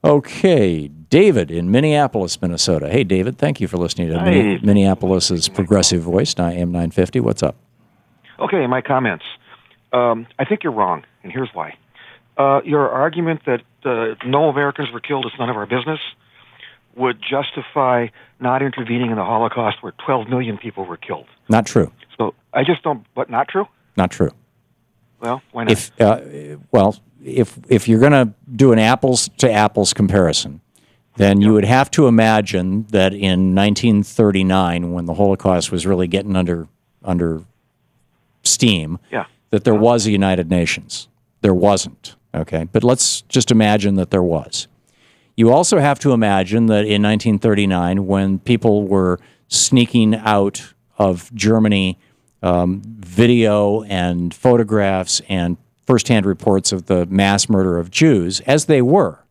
Okay, David in Minneapolis, Minnesota. Hey, David, thank you for listening to Minneapolis's Progressive Voice, AM 950. What's up? Okay, my comments. I think you're wrong, and here's why. Your argument that no Americans were killed is none of our business would justify not intervening in the Holocaust where 12 million people were killed. Not true. So I just don't... What, not true? Not true. Well, why not? If you're going to do an apples-to-apples comparison, then you would have to imagine that in 1939, when the Holocaust was really getting under steam, that there was a United Nations. There wasn't, okay? But let's just imagine that there was. You also have to imagine that in 1939, when people were sneaking out of Germany video and photographs and firsthand reports of the mass murder of Jews, as they were,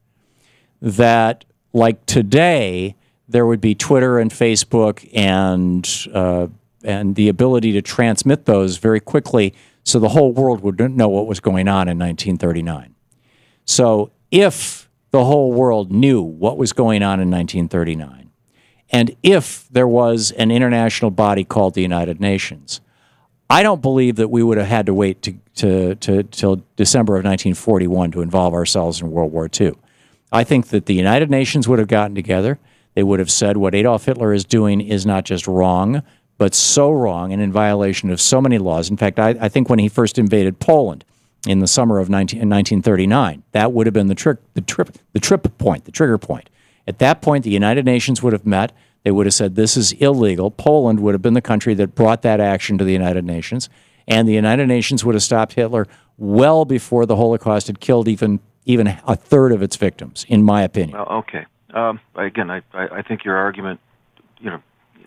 that like today, there would be Twitter and Facebook and the ability to transmit those very quickly so the whole world would know what was going on in 1939. So if the whole world knew what was going on in 1939, and if there was an international body called the United Nations, I don't believe that we would have had to wait till December of 1941 to involve ourselves in World War II. I think that the United Nations would have gotten together. They would have said what Adolf Hitler is doing is not just wrong, but so wrong and in violation of so many laws. In fact, I think when he first invaded Poland in the summer of 1939, that would have been the trigger point. At that point, the United Nations would have met. They would have said, this is illegal. Poland would have been the country that brought that action to the United Nations. And the United Nations would have stopped Hitler well before the Holocaust had killed even a third of its victims, in my opinion. Well, okay. Again, I think your argument,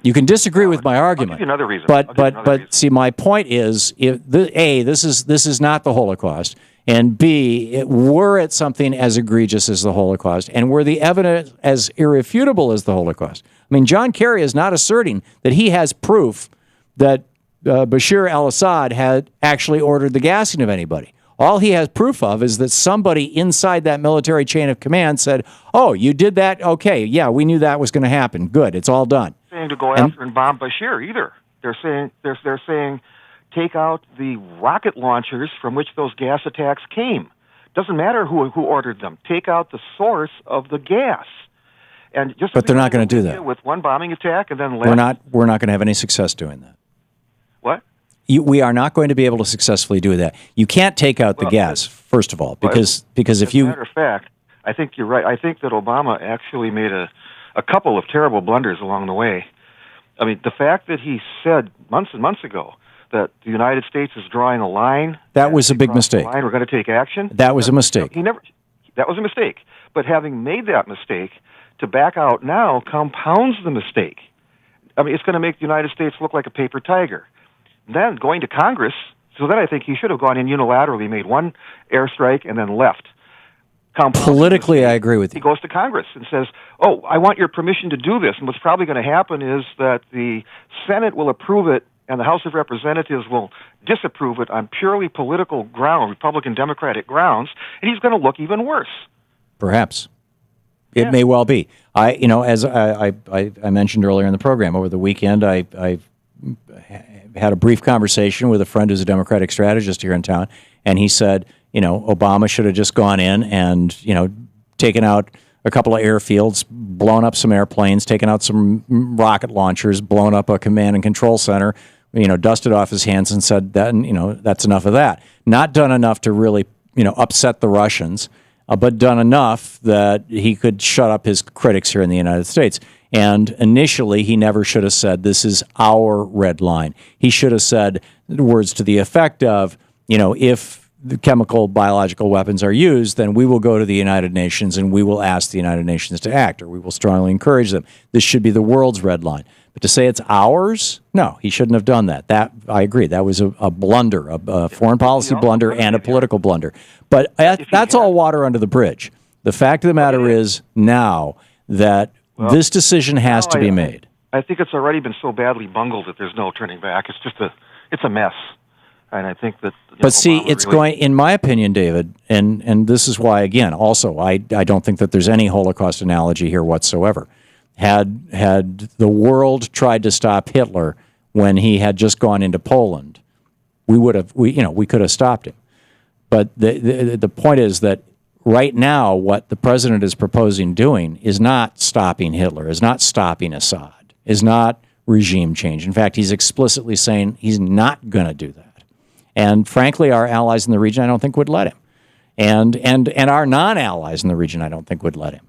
you can disagree with my argument. I'll give you another reason. But see, my point is, this is not the Holocaust, and B, were it something as egregious as the Holocaust, and were the evidence as irrefutable as the Holocaust. I mean, John Kerry is not asserting that he has proof that Bashar al-Assad had actually ordered the gassing of anybody. All he has proof of is that somebody inside that military chain of command said, oh, you did that? Okay, yeah, we knew that was going to happen. Good, it's all done. Saying to go after and bomb Bashir either. They're saying take out the rocket launchers from which those gas attacks came. Doesn't matter who ordered them. Take out the source of the gas. And just but they're not going to do that with one bombing attack and then left. We're not going to have any success doing that. What? We are not going to be able to successfully do that. You can't take out the gas, first of all, because if you... As a matter of fact, I think you're right. I think that Obama actually made a couple of terrible blunders along the way. I mean, the fact that he said months and months ago that the United States is drawing a line... That was a big mistake. We're going to take action. That was a mistake. That was a mistake. But having made that mistake, to back out now compounds the mistake. I mean, it's going to make the United States look like a paper tiger. Then going to Congress, so then I think he should have gone in unilaterally, made one airstrike, and then left. Politically, I agree with you. He goes to Congress and says, oh, I want your permission to do this. And what's probably going to happen is that the Senate will approve it and the House of Representatives will disapprove it on purely political ground, Republican, Democratic grounds, and he's going to look even worse. Perhaps. It may well be. As I mentioned earlier in the program, over the weekend, I had a brief conversation with a friend who's a Democratic strategist here in town, and he said, Obama should have just gone in and, taken out a couple of airfields, blown up some airplanes, taken out some rocket launchers, blown up a command and control center, dusted off his hands and said that, that's enough of that. Not done enough to really, upset the Russians, but done enough that he could shut up his critics here in the United States. And initially, he never should have said, this is our red line. He should have said words to the effect of, if the chemical, biological weapons are used, then we will go to the United Nations and we will ask the United Nations to act, or we will strongly encourage them. This should be the world's red line. But to say it's ours, no, he shouldn't have done that. That, I agree, that was a blunder, a foreign policy blunder and a political blunder. But that's all water under the bridge. The fact of the matter is now that this decision has to be made. I think it's already been so badly bungled that there's no turning back. It's just it's a mess. And I think that. But see, it's going, in my opinion, David, and this is why, again, also, I don't think that there's any Holocaust analogy here whatsoever. Had the world tried to stop Hitler when he had just gone into Poland, we could have stopped him. But the point is that right now, what the president is proposing doing is not stopping Hitler, is not stopping Assad, is not regime change. In fact, he's explicitly saying he's not going to do that. And frankly, our allies in the region, I don't think would let him. And our non-allies in the region, I don't think would let him.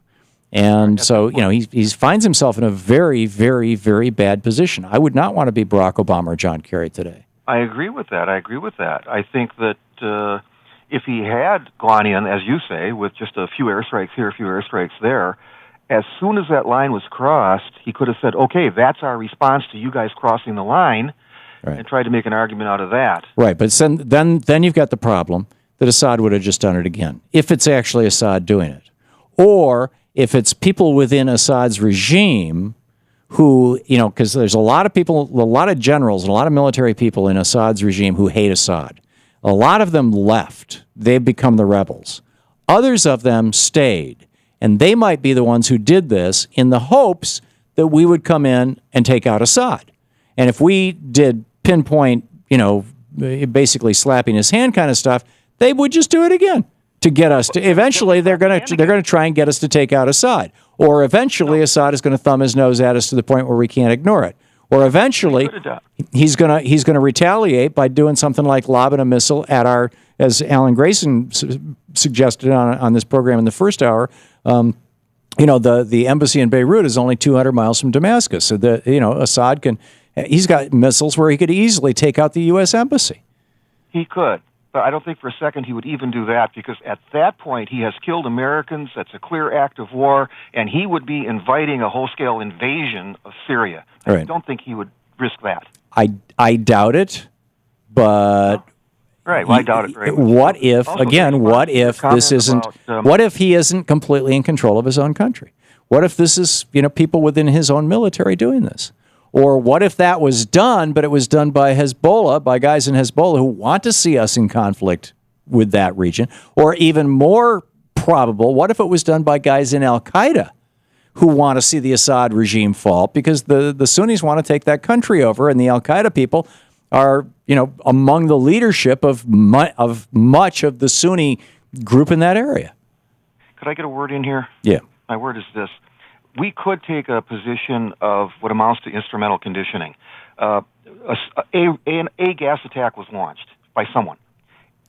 And so, he finds himself in a very, very, very bad position. I would not want to be Barack Obama or John Kerry today. I agree with that. I think that if he had gone in, as you say, with just a few airstrikes here, a few airstrikes there, as soon as that line was crossed, he could have said, okay, that's our response to you guys crossing the line, right, and tried to make an argument out of that. Right, but then you've got the problem that Assad would have just done it again, if it's actually Assad doing it. Or if it's people within Assad's regime who, because there's a lot of people, a lot of generals and a lot of military people in Assad's regime who hate Assad. A lot of them left. They've become the rebels. Others of them stayed. And they might be the ones who did this in the hopes that we would come in and take out Assad. And if we did pinpoint, basically slapping his hand kind of stuff, they would just do it again to get us to. Eventually, they're going to try and get us to take out Assad. Or eventually, Assad is going to thumb his nose at us to the point where we can't ignore it. Or eventually, he's going to retaliate by doing something like lobbing a missile at our, as Alan Grayson suggested on this program in the first hour. The embassy in Beirut is only 200 miles from Damascus. So Assad he's got missiles where he could easily take out the U.S. embassy. He could. But I don't think for a second he would even do that, because at that point he has killed Americans. That's a clear act of war, and he would be inviting a whole-scale invasion of Syria. Right. I don't think he would risk that. I doubt it, but right. Well, I doubt it very much. What if this isn't? What if he isn't completely in control of his own country? What if this is people within his own military doing this? Or what if that was done, but it was done by Hezbollah, by guys in Hezbollah who want to see us in conflict with that region? Or even more probable, what if it was done by guys in Al-Qaeda who want to see the Assad regime fall, because the Sunnis want to take that country over, and the Al-Qaeda people are, among the leadership of much of the Sunni group in that area. Could I get a word in here? Yeah. My word is this. We could take a position of what amounts to instrumental conditioning. A gas attack was launched by someone.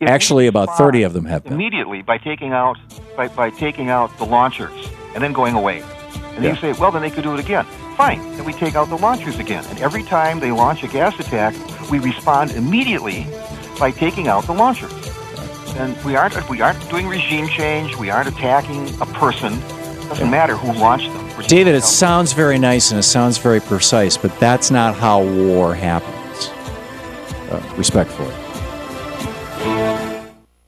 Actually, about 30 of them have been. Immediately by taking out the launchers and then going away. And then you say, well, then they could do it again. Fine. Then we take out the launchers again. And every time they launch a gas attack, we respond immediately by taking out the launchers. And we aren't doing regime change. We aren't attacking a person. It doesn't matter who launched them. David, it sounds very nice and it sounds very precise, but that's not how war happens. Respectfully.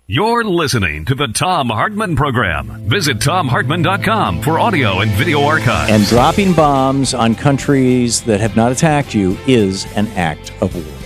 You're listening to the Thom Hartmann Program. Visit ThomHartmann.com for audio and video archives. And dropping bombs on countries that have not attacked you is an act of war.